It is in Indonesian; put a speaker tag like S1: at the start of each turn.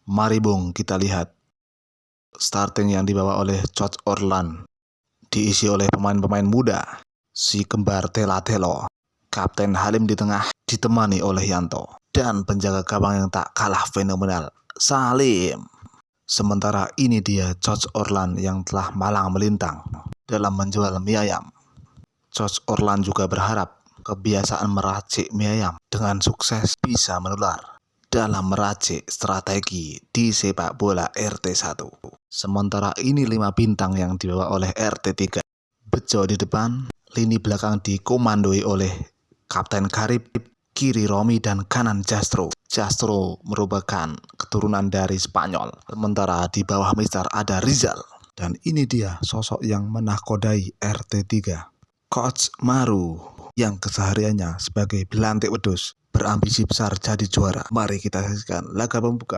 S1: Mari Bung kita lihat starting yang dibawa oleh Coach Orlan, diisi oleh pemain-pemain muda, si kembar Tela Telo, Kapten Halim di tengah ditemani oleh Yanto, dan penjaga gawang yang tak kalah fenomenal, Salim. Sementara ini dia Coach Orlan yang telah malang melintang dalam menjual mie ayam. Coach Orlan juga berharap kebiasaan meracik mie ayam dengan sukses bisa menular dalam meracik strategi di sepak bola RT1. Sementara ini 5 bintang yang dibawa oleh RT3. Bejo di depan, lini belakang dikomandoi oleh Kapten Karib, kiri Romi dan kanan Jastro. Jastro merupakan keturunan dari Spanyol. Sementara di bawah Mister ada Rizal. Dan ini dia sosok yang menakodai RT3. Coach Maru yang kesehariannya sebagai belantik wedus berambisi besar jadi juara. Mari kita saksikan laga pembuka.